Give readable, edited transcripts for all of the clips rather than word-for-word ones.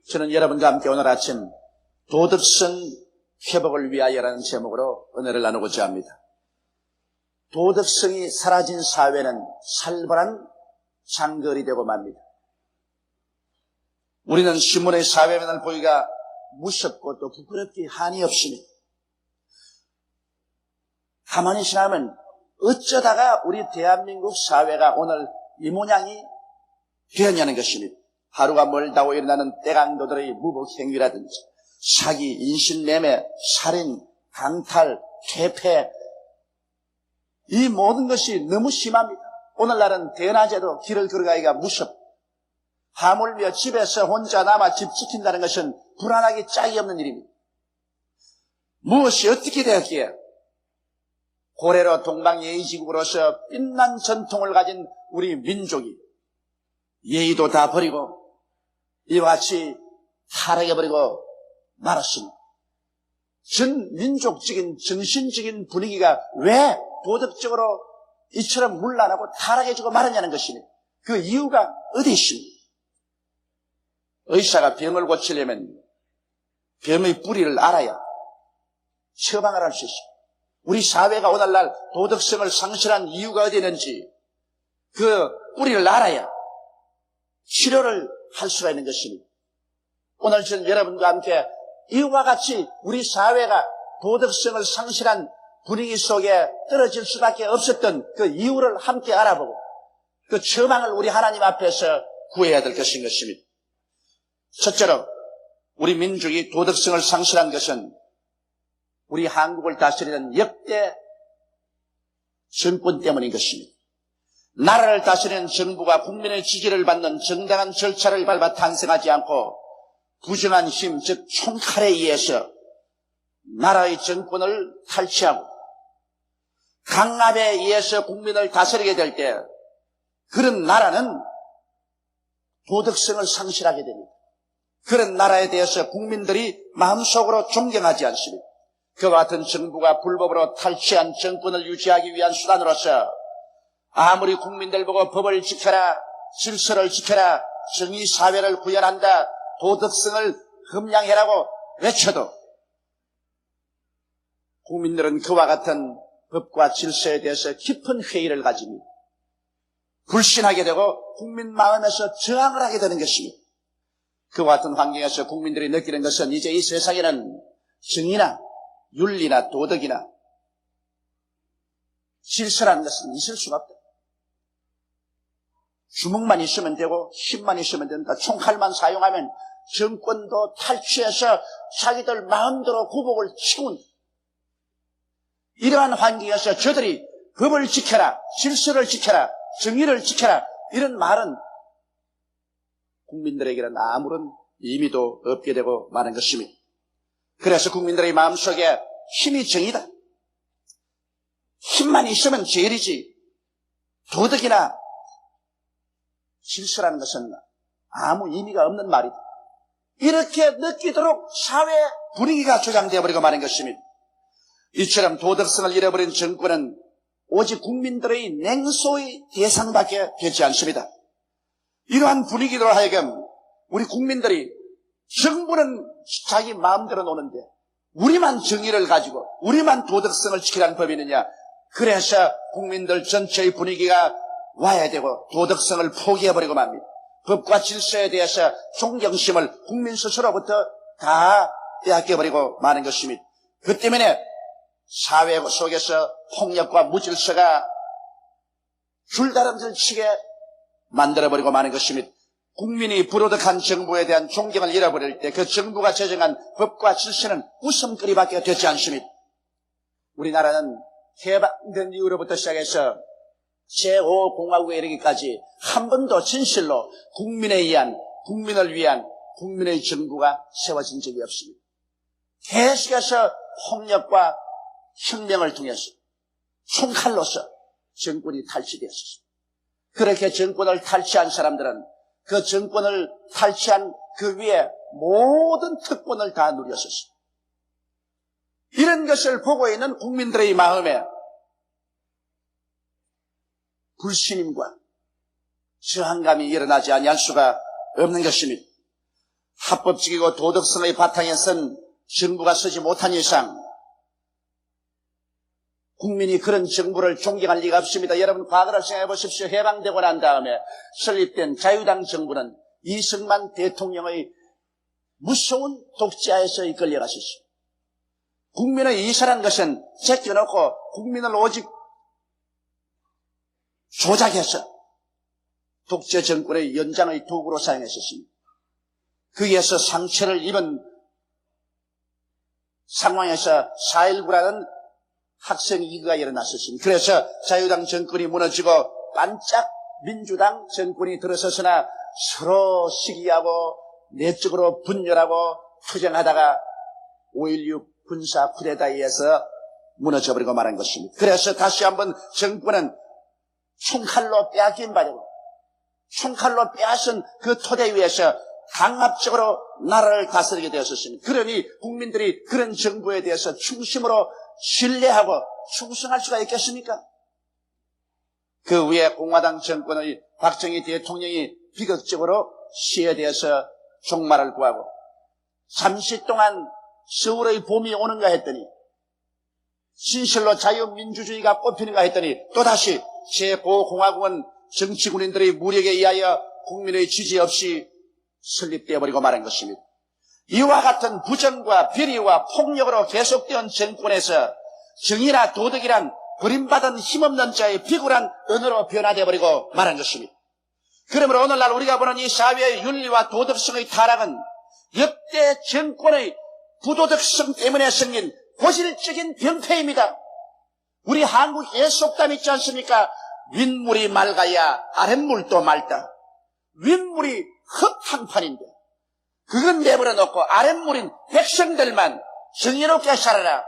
저는 여러분과 함께 오늘 아침 도덕성 회복을 위하여라는 제목으로 은혜를 나누고자 합니다. 도덕성이 사라진 사회는 살벌한 장거리 되고 맙니다. 우리는 신문의 사회면을 보기가 무섭고 또 부끄럽기 한이 없습니다. 가만히 생각하면 어쩌다가 우리 대한민국 사회가 오늘 이 모양이 되었냐는 것입니다. 하루가 멀다고 일어나는 떼강도들의 무복 행위라든지 사기, 인신매매, 살인, 강탈, 퇴폐, 이 모든 것이 너무 심합니다. 오늘날은 대낮에도 길을 걸어가기가 무섭고 하물며 집에서 혼자 남아 집 지킨다는 것은 불안하기 짝이 없는 일입니다. 무엇이 어떻게 되었기에 고래로 동방예의지국으로서 빛난 전통을 가진 우리 민족이 예의도 다 버리고 이와 같이 타락해버리고 말았습니다. 전 민족적인 정신적인 분위기가 왜 도덕적으로 이처럼 문란하고 타락해지고 말았냐는 것입니다. 그 이유가 어디 있습니까? 의사가 병을 고치려면 병의 뿌리를 알아야 처방을 할 수 있습니다. 우리 사회가 오늘날 도덕성을 상실한 이유가 어디 있는지 그 뿌리를 알아야 치료를 할 수가 있는 것입니다. 오늘 저는 여러분과 함께 이와 같이 우리 사회가 도덕성을 상실한 분위기 속에 떨어질 수밖에 없었던 그 이유를 함께 알아보고 그 처방을 우리 하나님 앞에서 구해야 될 것인 것입니다. 첫째로 우리 민족이 도덕성을 상실한 것은 우리 한국을 다스리는 역대 정권 때문인 것입니다. 나라를 다스리는 정부가 국민의 지지를 받는 정당한 절차를 밟아 탄생하지 않고 부정한 힘, 즉 총칼에 의해서 나라의 정권을 탈취하고 강압에 의해서 국민을 다스리게 될 때 그런 나라는 도덕성을 상실하게 됩니다. 그런 나라에 대해서 국민들이 마음속으로 존경하지 않습니다. 그와 같은 정부가 불법으로 탈취한 정권을 유지하기 위한 수단으로서 아무리 국민들 보고 법을 지켜라, 질서를 지켜라, 정의사회를 구현한다, 도덕성을 함양해라고 외쳐도 국민들은 그와 같은 법과 질서에 대해서 깊은 회의를 가집니다. 불신하게 되고 국민 마음에서 저항을 하게 되는 것입니다. 그와 같은 환경에서 국민들이 느끼는 것은 이제 이 세상에는 정의나 윤리나 도덕이나 질서라는 것은 있을 수가 없다. 주먹만 있으면 되고 힘만 있으면 된다. 총칼만 사용하면 정권도 탈취해서 자기들 마음대로 구복을 치운 이러한 환경에서 저들이 법을 지켜라, 질서를 지켜라, 정의를 지켜라 이런 말은 국민들에게는 아무런 의미도 없게 되고 마는 것입니다. 그래서 국민들의 마음속에 힘이 정의다. 힘만 있으면 제일이지 도덕이나 질서라는 것은 아무 의미가 없는 말이다. 이렇게 느끼도록 사회 분위기가 조장되어 버리고 마는 것입니다. 이처럼 도덕성을 잃어버린 정권은 오직 국민들의 냉소의 대상밖에 되지 않습니다. 이러한 분위기로 하여금 우리 국민들이 정부는 자기 마음대로 노는데 우리만 정의를 가지고 우리만 도덕성을 지키라는 법이 있느냐. 그래서 국민들 전체의 분위기가 와야 되고 도덕성을 포기해버리고 맙니다. 법과 질서에 대해서 존경심을 국민 스스로부터 다 빼앗겨버리고 마는 것입니다. 그 때문에 사회 속에서 폭력과 무질서가 줄다름질 치게 만들어버리고 마는 것입니다. 국민이 불도덕한 정부에 대한 존경을 잃어버릴 때 그 정부가 제정한 법과 질서는 웃음거리밖에 되지 않습니다. 우리나라는 해방된 이후로부터 시작해서 제5공화국에 이르기까지 한 번도 진실로 국민에 의한, 국민을 위한 국민의 정부가 세워진 적이 없습니다. 계속해서 폭력과 혁명을 통해서 총칼로서 정권이 탈취되었습니다. 그렇게 정권을 탈취한 사람들은 그 정권을 탈취한 그 위에 모든 특권을 다 누렸었습니다. 이런 것을 보고 있는 국민들의 마음에 불신임과 저항감이 일어나지 아니할 수가 없는 것입니다. 합법적이고 도덕성의 바탕에 선 정부가 서지 못한 이상 국민이 그런 정부를 존경할 리가 없습니다. 여러분 과거를 생각해 보십시오. 해방되고 난 다음에 설립된 자유당 정부는 이승만 대통령의 무서운 독재하에서 이끌려가셨습니다. 국민의 이사란 것은 제껴놓고 국민을 오직 조작해서 독재 정권의 연장의 도구로 사용했었습니다. 거기에서 상처를 입은 상황에서 4.19라는 학생 위기가 일어났었습니다. 그래서 자유당 정권이 무너지고 반짝 민주당 정권이 들어서서나 서로 시기하고 내적으로 분열하고 투쟁하다가 5.16 군사 쿠데타에 의해서 무너져버리고 말한 것입니다. 그래서 다시 한번 정권은 총칼로 빼앗긴 바되고 총칼로 빼앗은 그 토대 위에서 강압적으로 나라를 다스리게 되었습니다. 그러니 국민들이 그런 정부에 대해서 충심으로 신뢰하고 충성할 수가 있겠습니까? 그 위에 공화당 정권의 박정희 대통령이 비극적으로 시에 대해서 종말을 구하고 잠시 동안 서울의 봄이 오는가 했더니 진실로 자유민주주의가 꽃피는가 했더니 또다시 제5공화국은 정치군인들의 무력에 의하여 국민의 지지 없이 설립되어 버리고 말한 것입니다. 이와 같은 부정과 비리와 폭력으로 계속되온 정권에서 정의나 도덕이란 버림받은 힘없는 자의 비굴한 언어로 변화되어 버리고 말한 것입니다. 그러므로 오늘날 우리가 보는 이 사회의 윤리와 도덕성의 타락은 역대 정권의 부도덕성 때문에 생긴 고질적인 병폐입니다. 우리 한국 예속담 있지 않습니까? 윗물이 맑아야 아랫물도 맑다. 윗물이 흙탕판인데 그건 내버려 놓고 아랫물인 백성들만 정의롭게 살아라.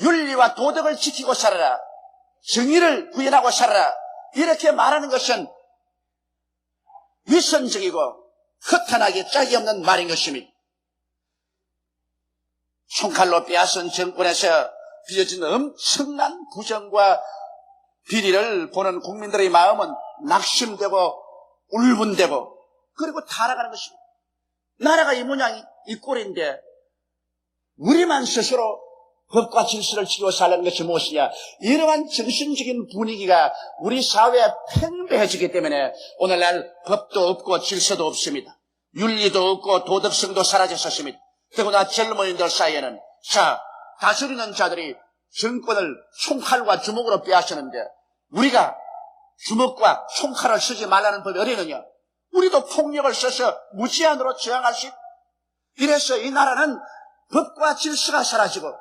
윤리와 도덕을 지키고 살아라. 정의를 구현하고 살아라. 이렇게 말하는 것은 위선적이고 허탄하게 짝이 없는 말인 것입니다. 총칼로 빼앗은 정권에서 빚어진 엄청난 부정과 비리를 보는 국민들의 마음은 낙심되고 울분되고 그리고 타락하는 것입니다. 나라가 이 모양 이 꼴인데 우리만 스스로 법과 질서를 지키고 살라는 것이 무엇이냐. 이러한 정신적인 분위기가 우리 사회에 팽배해지기 때문에 오늘날 법도 없고 질서도 없습니다. 윤리도 없고 도덕성도 사라졌습니다. 더구나 젊은이들 사이에는 다스리는 자들이 정권을 총칼과 주먹으로 빼앗았는데 우리가 주먹과 총칼을 쓰지 말라는 법이 어디느냐. 우리도 폭력을 써서 무제한으로 저항할 수 있다. 이래서 이 나라는 법과 질서가 사라지고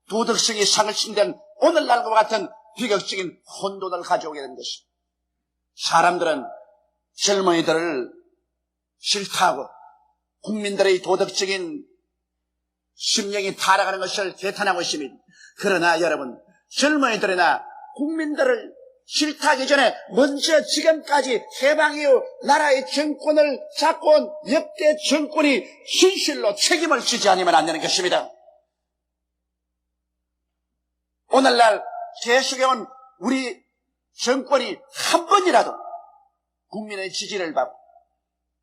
도덕성이 상실된 오늘날과 같은 비극적인 혼돈을 가져오게 된 것입니다. 사람들은 젊은이들을 싫다하고 국민들의 도덕적인 심령이 타락하는 것을 개탄하고 있습니다. 그러나 여러분, 젊은이들이나 국민들을 싫다하기 전에 먼저 지금까지 해방 이후 나라의 정권을 잡고 온 역대 정권이 진실로 책임을 지지 않으면 안 되는 것입니다. 오늘날 계속해온 우리 정권이 한 번이라도 국민의 지지를 받고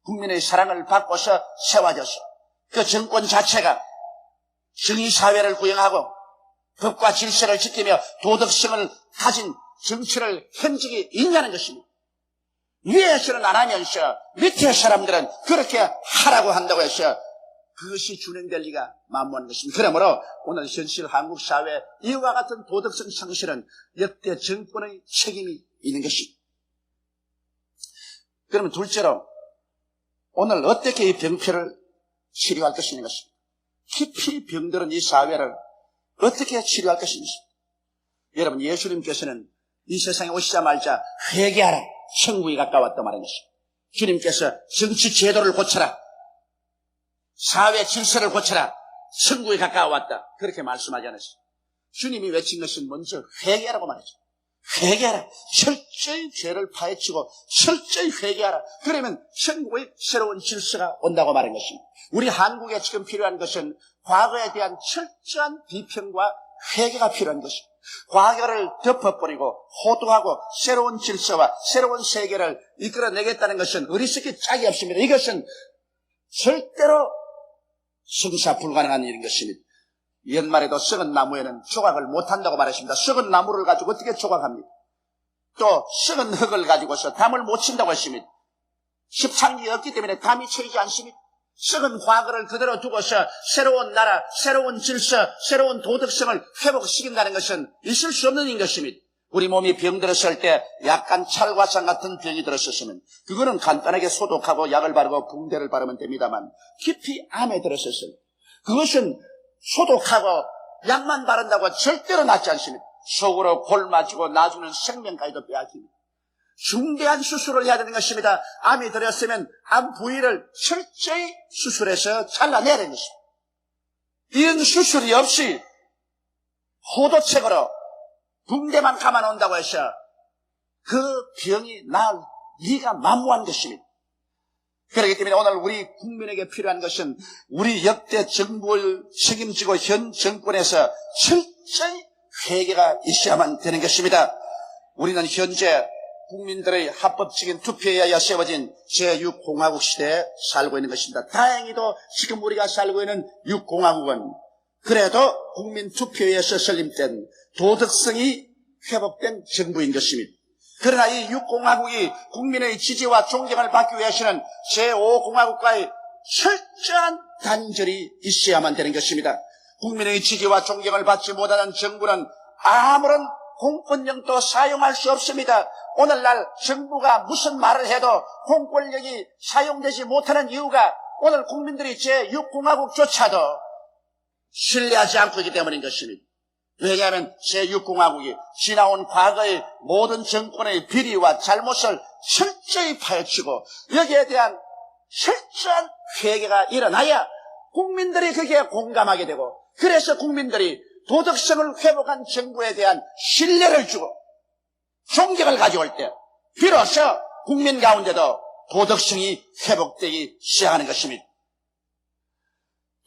국민의 사랑을 받고서 세워져서 그 정권 자체가 정의사회를 구형하고 법과 질서를 지키며 도덕성을 가진 정치를 현직이 있냐는 것입니다. 위에서는 안 하면서 밑에 사람들은 그렇게 하라고 한다고 해서 그것이 준행될 리가 만무한 것입니다. 그러므로 오늘 현실 한국 사회 이와 같은 도덕성 상실은 역대 정권의 책임이 있는 것입니다. 그러면 둘째로 오늘 어떻게 이 병폐를 치료할 것이냐는 것입니다. 깊이 병들은 이 사회를 어떻게 치료할 것인지. 여러분, 예수님께서는 이 세상에 오시자마자 회개하라, 천국이 가까웠다 말한 것입니다. 주님께서 정치 제도를 고쳐라, 사회 질서를 고쳐라, 천국이 가까웠다, 그렇게 말씀하지 않았습니다. 주님이 외친 것은 먼저 회개하라고 말했죠. 회개하라. 철저히 죄를 파헤치고 철저히 회개하라. 그러면 천국의 새로운 질서가 온다고 말한 것입니다. 우리 한국에 지금 필요한 것은 과거에 대한 철저한 비평과 회개가 필요한 것입니다. 과거를 덮어버리고 호도하고 새로운 질서와 새로운 세계를 이끌어내겠다는 것은 어리석기 짝이 없습니다. 이것은 절대로 성사 불가능한 일인 것입니다. 연말에도 썩은 나무에는 조각을 못한다고 말했습니다. 썩은 나무를 가지고 어떻게 조각합니까? 또 썩은 흙을 가지고서 담을 못 친다고 했습니다. 십창이 없기 때문에 담이 쳐지지 않습니다. 썩은 과거를 그대로 두고서 새로운 나라, 새로운 질서, 새로운 도덕성을 회복시킨다는 것은 있을 수 없는 것입니다. 우리 몸이 병들었을 때 약간 찰과상 같은 병이 들었었으면 그거는 간단하게 소독하고 약을 바르고 붕대를 바르면 됩니다만 깊이 암에 들었었어요. 그것은 소독하고 약만 바른다고 절대로 낫지 않습니다. 속으로 골마지고 나중에는 생명까지도 빼앗깁니다. 중대한 수술을 해야 되는 것입니다. 암이 들었으면 암 부위를 철저히 수술해서 잘라내야 되는 것입니다. 이런 수술이 없이 호도책으로 붕대만 감아놓는다고 해서 그 병이 나을 리가 만무한 것입니다. 그렇기 때문에 오늘 우리 국민에게 필요한 것은 우리 역대 정부를 책임지고 현 정권에서 철저히 회개가 있어야만 되는 것입니다. 우리는 현재 국민들의 합법적인 투표에 의하여 세워진 제6공화국 시대에 살고 있는 것입니다. 다행히도 지금 우리가 살고 있는 6공화국은 그래도 국민 투표에 의해서 설립된 도덕성이 회복된 정부인 것입니다. 그러나 이 6공화국이 국민의 지지와 존경을 받기 위해서는 제5공화국과의 철저한 단절이 있어야만 되는 것입니다. 국민의 지지와 존경을 받지 못하는 정부는 아무런 공권력도 사용할 수 없습니다. 오늘날 정부가 무슨 말을 해도 공권력이 사용되지 못하는 이유가 오늘 국민들이 제6공화국조차도 신뢰하지 않고 있기 때문인 것입니다. 왜냐하면 제6공화국이 지나온 과거의 모든 정권의 비리와 잘못을 철저히 파헤치고 여기에 대한 철저한 회개가 일어나야 국민들이 거기에 공감하게 되고 그래서 국민들이 도덕성을 회복한 정부에 대한 신뢰를 주고 존경을 가져올 때 비로소 국민 가운데도 도덕성이 회복되기 시작하는 것입니다.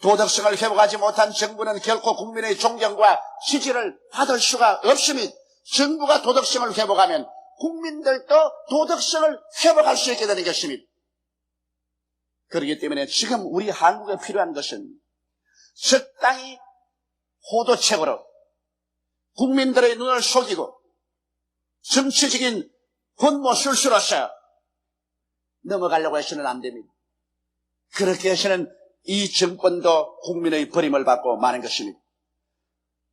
도덕성을 회복하지 못한 정부는 결코 국민의 존경과 지지를 받을 수가 없습니다. 정부가 도덕성을 회복하면 국민들도 도덕성을 회복할 수 있게 되는 것입니다. 그렇기 때문에 지금 우리 한국에 필요한 것은 적당히 호도책으로 국민들의 눈을 속이고 정치적인 권모술수로서 넘어가려고 해서는 안 됩니다. 그렇게 해서는 이 정권도 국민의 버림을 받고 마는 것입니다.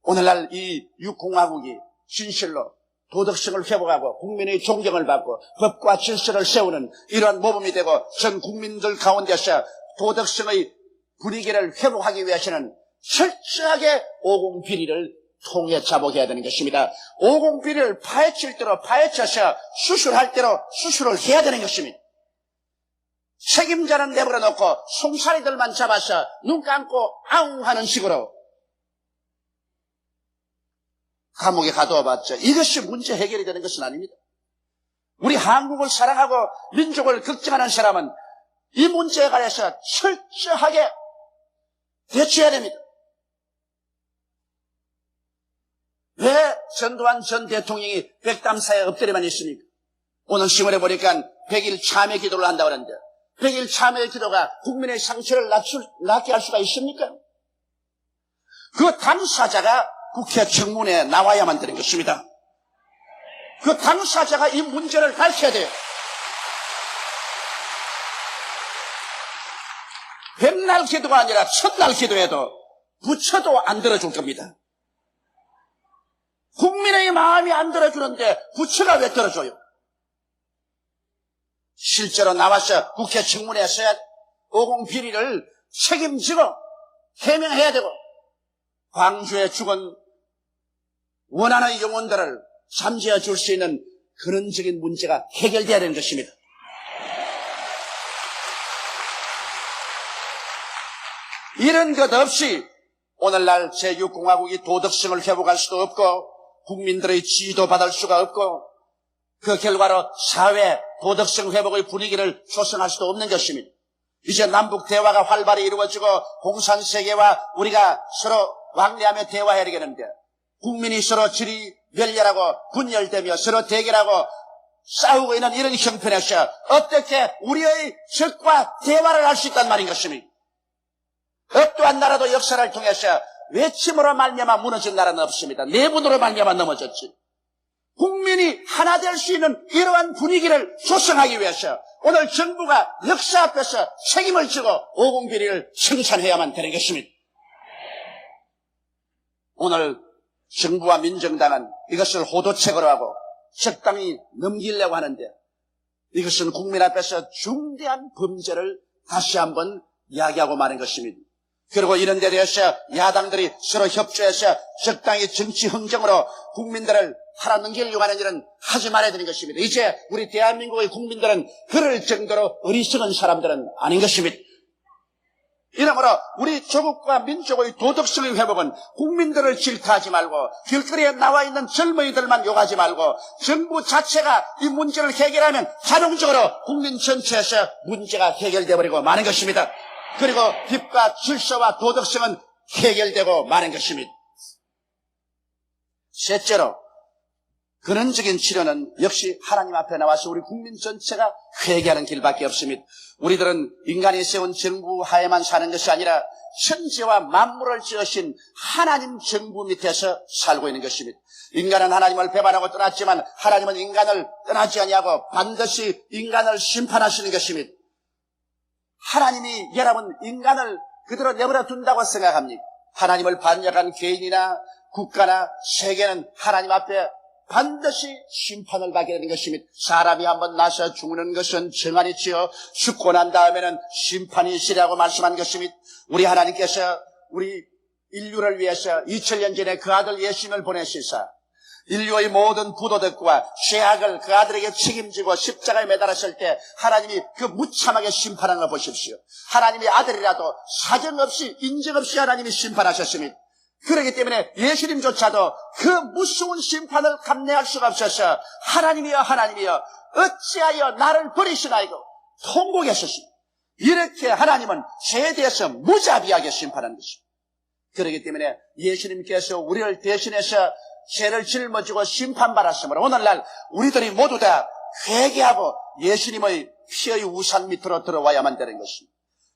오늘날 이 6공화국이 진실로 도덕성을 회복하고 국민의 존경을 받고 법과 질서를 세우는 이러한 모범이 되고 전 국민들 가운데서 도덕성의 분위기를 회복하기 위해서는 철저하게 오공비리를 통해 자복해야 되는 것입니다. 오공비리를 파헤칠 대로 파헤쳐서 수술할 대로 수술을 해야 되는 것입니다. 책임자는 내버려 놓고 송사리들만 잡아서 눈 감고 아웅 하는 식으로 감옥에 가두어 봤죠. 이것이 문제 해결이 되는 것은 아닙니다. 우리 한국을 사랑하고 민족을 걱정하는 사람은 이 문제에 관해서 철저하게 대처해야 됩니다. 왜 전두환 전 대통령이 백담사에 엎드려만 있습니까? 오늘 신문에 보니까 100일 참회 기도를 한다고 하는데 100일 참회 기도가 국민의 상처를 낫게 할 수가 있습니까? 그 당사자가 국회 청문회에 나와야만 되는 것입니다. 그 당사자가 이 문제를 밝혀야 돼요. 백날 기도가 아니라 첫날 기도해도 부처도 안 들어줄 겁니다. 국민의 마음이 안 들어주는데 부처가 왜 들어줘요? 실제로 나와서 국회 청문회에서 오공비리를 책임지고 해명해야 되고 광주에 죽은 원한의 영혼들을 잠재워 줄 수 있는 근원적인 문제가 해결돼야 되는 것입니다. 이런 것 없이 오늘날 제6공화국이 도덕성을 회복할 수도 없고 국민들의 지지도 받을 수가 없고 그 결과로 사회 도덕성 회복의 분위기를 조성할 수도 없는 것입니다. 이제 남북 대화가 활발히 이루어지고 공산세계와 우리가 서로 왕래하며 대화해야 되겠는데 국민이 서로 질이 멸렬하고 분열되며 서로 대결하고 싸우고 있는 이런 형편에서 어떻게 우리의 적과 대화를 할 수 있단 말인 것입니다. 어떠한 나라도 역사를 통해서 외침으로 말미암아 무너진 나라는 없습니다. 내분으로 말미암아 넘어졌지. 국민이 하나 될 수 있는 이러한 분위기를 조성하기 위해서 오늘 정부가 역사 앞에서 책임을 지고 오공비리를 청산해야만 되는 것입니다. 오늘 정부와 민정당은 이것을 호도책으로 하고 적당히 넘기려고 하는데 이것은 국민 앞에서 중대한 범죄를 다시 한번 이야기하고 마는 것입니다. 그리고 이런 데 대해서 야당들이 서로 협조해서 적당히 정치 흥정으로 국민들을 팔아넘기려고 하는 일은 하지 말아야 되는 것입니다. 이제 우리 대한민국의 국민들은 그럴 정도로 어리석은 사람들은 아닌 것입니다. 이러므로 우리 조국과 민족의 도덕성의 회복은 국민들을 질타하지 말고 길거리에 나와 있는 젊은이들만 욕하지 말고 정부 자체가 이 문제를 해결하면 자동적으로 국민 전체에서 문제가 해결되어 버리고 마는 것입니다. 그리고 법과 질서와 도덕성은 해결되고 마는 것입니다. 셋째로 근원적인 치료는 역시 하나님 앞에 나와서 우리 국민 전체가 회개하는 길밖에 없습니다. 우리들은 인간이 세운 정부 하에만 사는 것이 아니라 천지와 만물을 지으신 하나님 정부 밑에서 살고 있는 것입니다. 인간은 하나님을 배반하고 떠났지만 하나님은 인간을 떠나지 아니하고 반드시 인간을 심판하시는 것입니다. 하나님이 여러분 인간을 그대로 내버려 둔다고 생각합니까? 하나님을 반역한 개인이나 국가나 세계는 하나님 앞에 반드시 심판을 받게 되는 것입니다. 사람이 한번 나서 죽는 것은 정한이지요. 죽고 난 다음에는 심판이 있으리라고 말씀한 것입니다. 우리 하나님께서 우리 인류를 위해서 2000년 전에 그 아들 예수님을 보내시사 인류의 모든 부도덕과 죄악을 그 아들에게 책임지고 십자가에 매달았을 때 하나님이 그 무참하게 심판하는 걸 보십시오. 하나님의 아들이라도 사정없이 인정없이 하나님이 심판하셨습니다. 그렇기 때문에 예수님조차도 그 무서운 심판을 감내할 수가 없어서 하나님이여 하나님이여 어찌하여 나를 버리시나이고 통곡했었습니다. 이렇게 하나님은 죄에 대해서 무자비하게 심판한 것입니다. 그렇기 때문에 예수님께서 우리를 대신해서 죄를 짊어지고 심판받았으므로 오늘날 우리들이 모두 다 회개하고 예수님의 피의 우산 밑으로 들어와야만 되는 것입니다.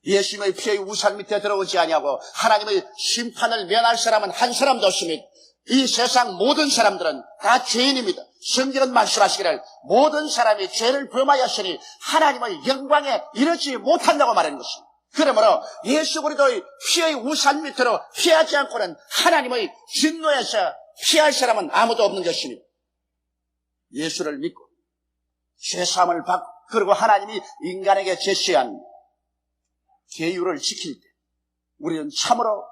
예수님의 피의 우산 밑에 들어오지 아니하고 하나님의 심판을 면할 사람은 한 사람도 없습니다. 이 세상 모든 사람들은 다 죄인입니다. 성경은 말씀하시기를 모든 사람이 죄를 범하였으니 하나님의 영광에 이르지 못한다고 말하는 것입니다. 그러므로 예수 그리스도의 피의 우산 밑으로 피하지 않고는 하나님의 진노에서 피할 사람은 아무도 없는 것입니다. 예수를 믿고 죄사함을 받고 그리고 하나님이 인간에게 제시한 계율을 지킬 때 우리는 참으로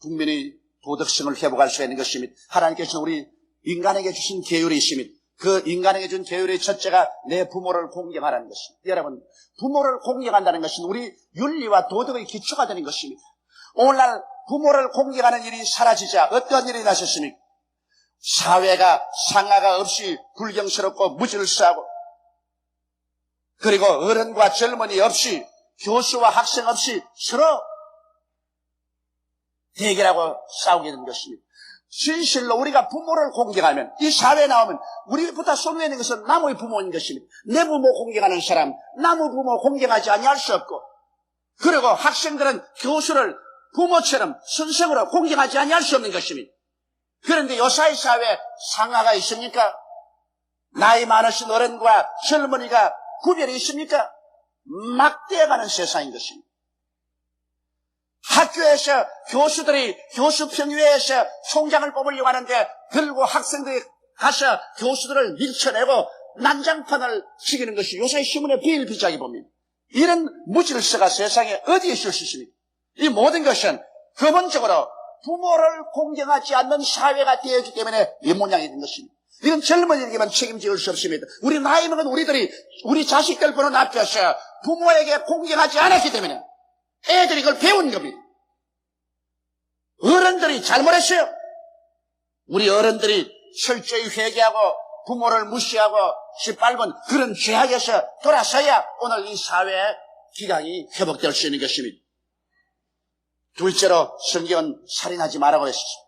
국민의 도덕성을 회복할 수 있는 것입니다. 하나님께서는 우리 인간에게 주신 계율이 있습니다. 그 인간에게 준 계율의 첫째가 내 부모를 공경하라는 것입니다. 여러분, 부모를 공경한다는 것은 우리 윤리와 도덕의 기초가 되는 것입니다. 오늘날 부모를 공경하는 일이 사라지자 어떤 일이 나셨습니까? 사회가 상하가 없이 불경스럽고 무질서하고 그리고 어른과 젊은이 없이 교수와 학생 없이 서로 대결하고 싸우게 되는 것입니다. 진실로 우리가 부모를 공경하면 이 사회에 나오면 우리보다 손에 있는 것은 남의 부모인 것입니다. 내 부모 공경하는 사람 남의 부모 공경하지 아니할 수 없고 그리고 학생들은 교수를 부모처럼 선생으로 공경하지 아니할 수 없는 것입니다. 그런데 요사이 사회에 상하가 있습니까? 나이 많으신 어른과 젊은이가 구별이 있습니까? 막대가는 세상인 것입니다. 학교에서 교수들이 교수평의회에서 총장을 뽑으려고 하는데 결국 학생들이 가서 교수들을 밀쳐내고 난장판을 치기는 것이 요사이 신문에 비일비재하게 봅니다. 이런 무질서가 세상에 어디에 있을 수 있습니까? 이 모든 것은 근본적으로 부모를 공경하지 않는 사회가 되었기 때문에 이 모양이 된 것입니다. 이건 젊은이에게만 책임질 수 없습니다. 우리 나이 먹은 우리들이 우리 자식들 보는 앞에서 부모에게 공경하지 않았기 때문에 애들이 그걸 배운 겁니다. 어른들이 잘못했어요. 우리 어른들이 철저히 회개하고 부모를 무시하고 시뻘건 그런 죄악에서 돌아서야 오늘 이 사회의 기강이 회복될 수 있는 것입니다. 둘째로 성경은 살인하지 말라고 했습니다.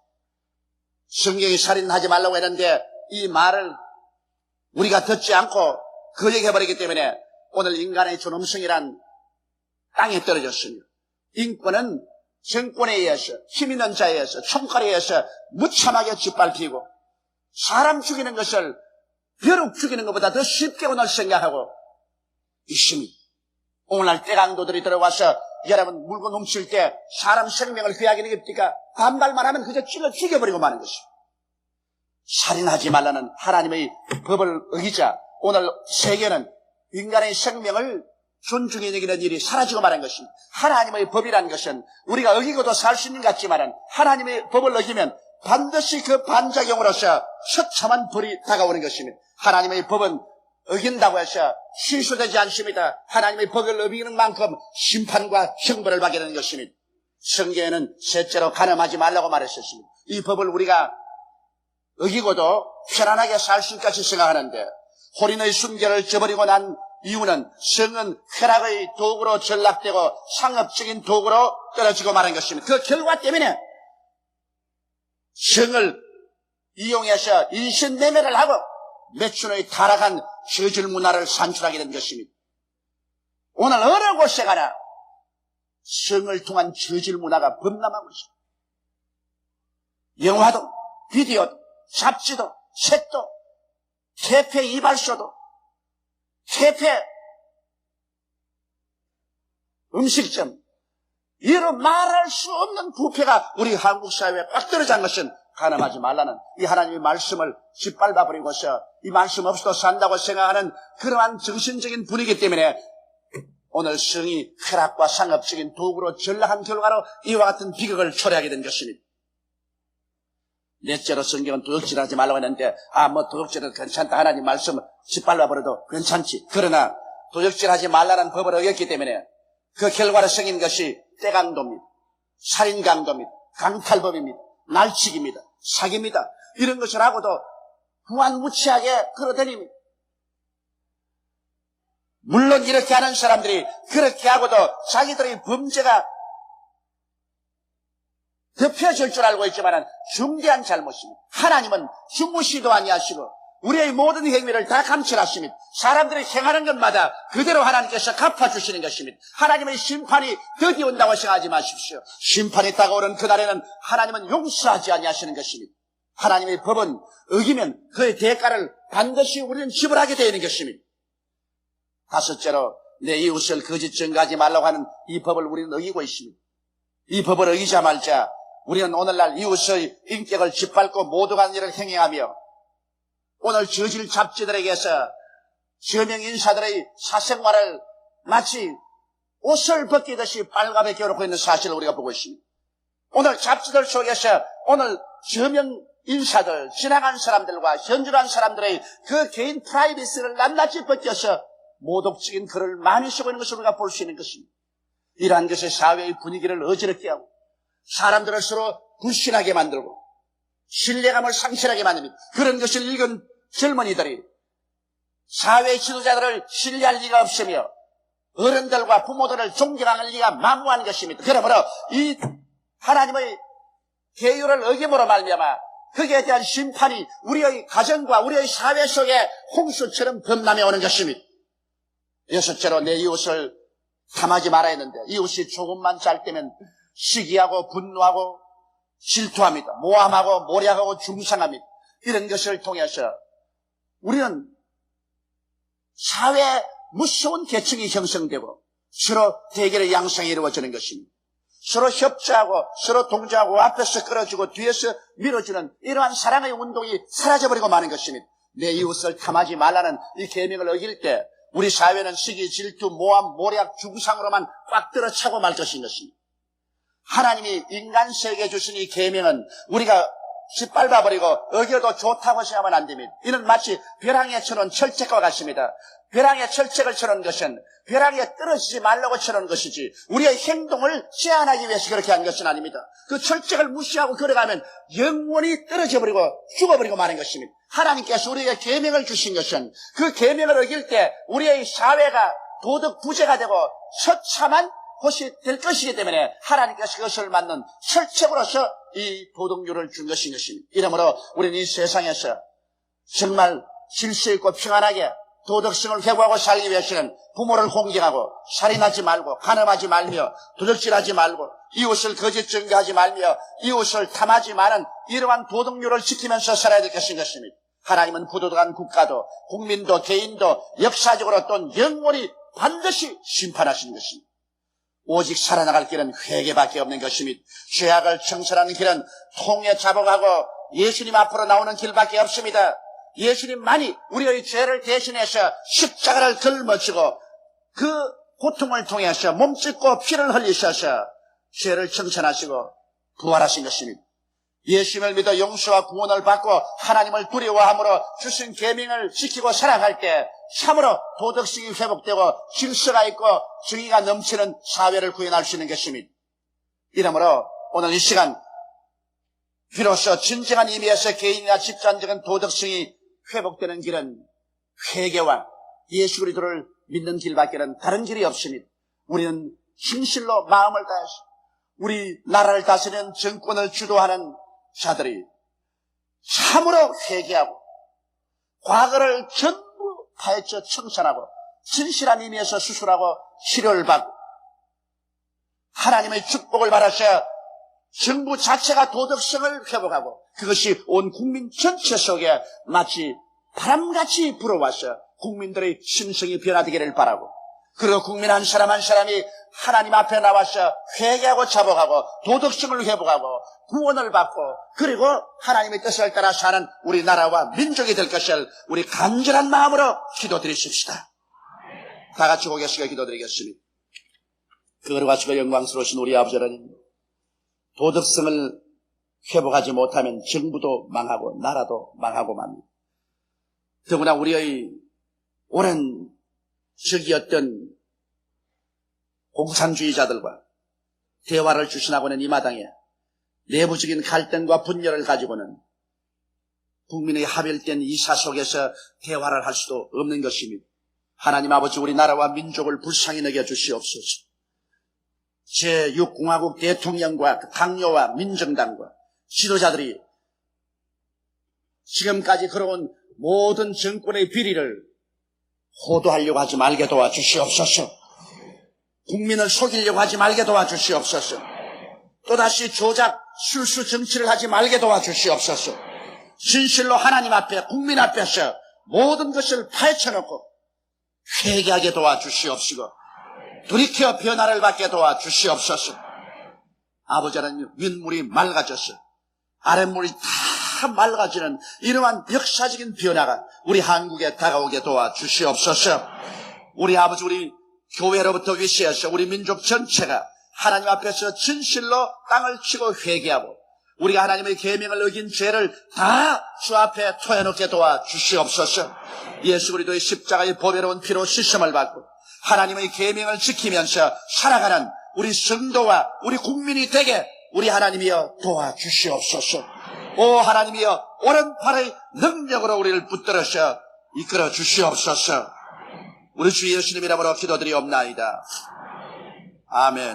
성경이 살인하지 말라고 했는데 이 말을 우리가 듣지 않고 거역해버리기 때문에 오늘 인간의 존엄성이란 땅에 떨어졌습니다. 인권은 정권에 의해서, 힘 있는 자에 의해서, 총칼에 의해서 무참하게 짓밟히고 사람 죽이는 것을 벼룩 죽이는 것보다 더 쉽게 오늘 생각하고 있습니다. 오늘날 떼강도들이 들어와서 여러분 물건 훔칠 때 사람 생명을 회하기는 깁니까? 반발만 하면 그저 찔러 죽여버리고 마는 것입니다. 살인하지 말라는 하나님의 법을 어기자 오늘 세계는 인간의 생명을 존중해 여기는 일이 사라지고 말한 것입니다. 하나님의 법이라는 것은 우리가 어기고도 살 수 있는 것 같지만 하나님의 법을 어기면 반드시 그 반작용으로서 처참한 벌이 다가오는 것입니다. 하나님의 법은 어긴다고 해서 취소되지 않습니다. 하나님의 법을 어기는 만큼 심판과 형벌을 받게 되는 것입니다. 성경에는 셋째로 간음하지 말라고 말했었습니다. 이 법을 우리가 어기고도 편안하게 살 수 있을까 생각하는데 호린의 순결을 저버리고 난 이유는 성은 쾌락의 도구로 전락되고 상업적인 도구로 떨어지고 말한 것입니다. 그 결과 때문에 성을 이용해서 인신매매를 하고 매춘의 타락한 저질 문화를 산출하게 된 것입니다. 오늘 어느 곳에 가나 성을 통한 저질 문화가 범람하고 있습니다. 영화도, 비디오도, 잡지도, 책도, 퇴폐 이발소도, 퇴폐 음식점, 이런 말할 수 없는 부패가 우리 한국 사회에 꽉 들어간 것은 간음하지 말라는 이 하나님의 말씀을 짓밟아버리고서 이 말씀 없이도 산다고 생각하는 그러한 정신적인 분위기 때문에 오늘 성이 쾌락과 상업적인 도구로 전락한 결과로 이와 같은 비극을 초래하게 된 것입니다. 넷째로 성경은 도둑질하지 말라고 했는데 도둑질은 괜찮다. 하나님 말씀을 짓밟아버려도 괜찮지. 그러나 도둑질하지 말라는 법을 어겼기 때문에 그 결과로 생긴 것이 떼강도입니다. 살인강도입니다. 강탈범입니다. 날치기입니다. 사기입니다. 이런 것을 하고도 무한무치하게 끌어다닙니다. 물론 이렇게 하는 사람들이 그렇게 하고도 자기들의 범죄가 덮여질 줄 알고 있지만 중대한 잘못입니다. 하나님은 중무시도 아니하시고 우리의 모든 행위를 다 감찰하십니다. 사람들이 행하는 것마다 그대로 하나님께서 갚아주시는 것입니다. 하나님의 심판이 드디 온다고 생각하지 마십시오. 심판이 다가오는 그날에는 하나님은 용서하지 아니하시는 것입니다. 하나님의 법은 어기면 그의 대가를 반드시 우리는 지불하게 되는 것입니다. 다섯째로 내 이웃을 거짓 증거하지 말라고 하는 이 법을 우리는 어기고 있습니다. 이 법을 어기자 말자 우리는 오늘날 이웃의 인격을 짓밟고 모독하는 일을 행해하며 오늘 저질 잡지들에게서 저명 인사들의 사생활을 마치 옷을 벗기듯이 빨갛게 겨루고 있는 사실을 우리가 보고 있습니다. 오늘 잡지들 속에서 오늘 저명 인사들, 지나간 사람들과 현존한 사람들의 그 개인 프라이버시를 낱낱이 벗겨서 모독적인 글을 많이 쓰고 있는 것을 우리가 볼 수 있는 것입니다. 이러한 것이 사회의 분위기를 어지럽게 하고 사람들을 서로 불신하게 만들고 신뢰감을 상실하게 만듭니다. 그런 것을 읽은 젊은이들이 사회 지도자들을 신뢰할 리가 없으며 어른들과 부모들을 존경할 리가 만무한 것입니다. 그러므로 이 하나님의 계율을 어김으로 말미암아 거기에 대한 심판이 우리의 가정과 우리의 사회 속에 홍수처럼 범람해 오는 것입니다. 여섯째로 내 이웃을 탐하지 말아야 했는데 이웃이 조금만 잘때면 시기하고 분노하고 질투합니다. 모함하고 모략하고 중상합니다. 이런 것을 통해서 우리는 사회에 무서운 계층이 형성되고 서로 대결의 양상이 이루어지는 것입니다. 서로 협조하고 서로 동조하고 앞에서 끌어주고 뒤에서 밀어주는 이러한 사랑의 운동이 사라져버리고 마는 것입니다. 내 이웃을 탐하지 말라는 이 계명을 어길 때 우리 사회는 시기, 질투, 모함, 모략, 중상으로만 꽉 들어차고 말 것인 것입니다. 하나님이 인간 세계에 주신 이 계명은 우리가 짓밟아버리고 어겨도 좋다고 생각하면 안 됩니다. 이는 마치 벼랑에 쳐놓은 철책과 같습니다. 벼랑에 철책을 쳐놓은 것은 벼랑에 떨어지지 말라고 쳐놓은 것이지 우리의 행동을 제한하기 위해서 그렇게 한 것은 아닙니다. 그 철책을 무시하고 걸어가면 영원히 떨어져버리고 죽어버리고 마는 것입니다. 하나님께서 우리에게 계명을 주신 것은 그 계명을 어길 때 우리의 사회가 도덕 부재가 되고 처참한 곳이 될 것이기 때문에 하나님께서 그것을 맞는 철책으로서 이 도덕률을 준 것인 것입니다. 이러므로 우리는 이 세상에서 정말 질서 있고 평안하게 도덕성을 회복하고 살기 위해서는 부모를 공경하고 살인하지 말고 간음하지 말며 도적질하지 말고 이웃을 거짓 증거하지 말며 이웃을 탐하지 마는 이러한 도덕률을 지키면서 살아야 될 것입니다. 하나님은 부도덕한 국가도 국민도 개인도 역사적으로 또 영원히 반드시 심판하시는 것입니다. 오직 살아나갈 길은 회개밖에 없는 것입니다. 죄악을 청산하는 길은 통에 자복하고 예수님 앞으로 나오는 길밖에 없습니다. 예수님만이 우리의 죄를 대신해서 십자가를 걸머지고 그 고통을 통해서 몸짓고 피를 흘리셔서 죄를 청산하시고 부활하신 것입니다. 예수님을 믿어 용서와 구원을 받고 하나님을 두려워함으로 주신 계명을 지키고 살아갈 때 참으로 도덕성이 회복되고 질서가 있고 정의가 넘치는 사회를 구현할 수 있는 것입니다. 이러므로 오늘 이 시간 비로소 진정한 의미에서 개인이나 집단적인 도덕성이 회복되는 길은 회개와 예수 그리스도를 믿는 길밖에는 다른 길이 없습니다. 우리는 진실로 마음을 다해서 우리 나라를 다스리는 정권을 주도하는 자들이 참으로 회개하고 과거를 전부 파헤쳐 청산하고 진실한 의미에서 수술하고 치료를 받고 하나님의 축복을 받아서 정부 자체가 도덕성을 회복하고 그것이 온 국민 전체 속에 마치 바람같이 불어와서 국민들의 심성이 변화되기를 바라고 그리고 국민 한 사람 한 사람이 하나님 앞에 나와서 회개하고 자복하고 도덕성을 회복하고 구원을 받고 그리고 하나님의 뜻을 따라 사는 우리나라와 민족이 될 것을 우리 간절한 마음으로 기도드리십시다. 다 같이 고개 숙여 기도드리겠습니다. 거룩하시고 영광스러우신 우리 아버지 하나님, 도덕성을 회복하지 못하면 정부도 망하고 나라도 망하고 맙니다. 더구나 우리의 오랜 적이었던 공산주의자들과 대화를 주신하고는 이 마당에 내부적인 갈등과 분열을 가지고는 국민의 합일된 이사 속에서 대화를 할 수도 없는 것입니다. 하나님 아버지 우리나라와 민족을 불쌍히 여겨주시옵소서. 제6공화국 대통령과 당뇨와 민정당과 지도자들이 지금까지 걸어온 모든 정권의 비리를 호도하려고 하지 말게 도와주시옵소서. 국민을 속이려고 하지 말게 도와주시옵소서. 또다시 조작, 술수 정치를 하지 말게 도와주시옵소서. 진실로 하나님 앞에 국민 앞에서 모든 것을 파헤쳐놓고 회개하게 도와주시옵시고 돌이켜 변화를 받게 도와주시옵소서. 아버지 하나님, 윗물이 맑아져서 아랫물이 다 맑아지는 이러한 역사적인 변화가 우리 한국에 다가오게 도와주시옵소서. 우리 아버지, 우리 교회로부터 위시해서 우리 민족 전체가 하나님 앞에서 진실로 땅을 치고 회개하고 우리가 하나님의 계명을 어긴 죄를 다 주 앞에 토해놓게 도와주시옵소서. 예수 그리스도의 십자가의 보배로운 피로 씻음을 받고 하나님의 계명을 지키면서 살아가는 우리 성도와 우리 국민이 되게 우리 하나님이여 도와주시옵소서. 오 하나님이여 오른팔의 능력으로 우리를 붙들어서 이끌어 주시옵소서. 우리 주 예수님 이름으로 기도드리옵나이다. 아멘.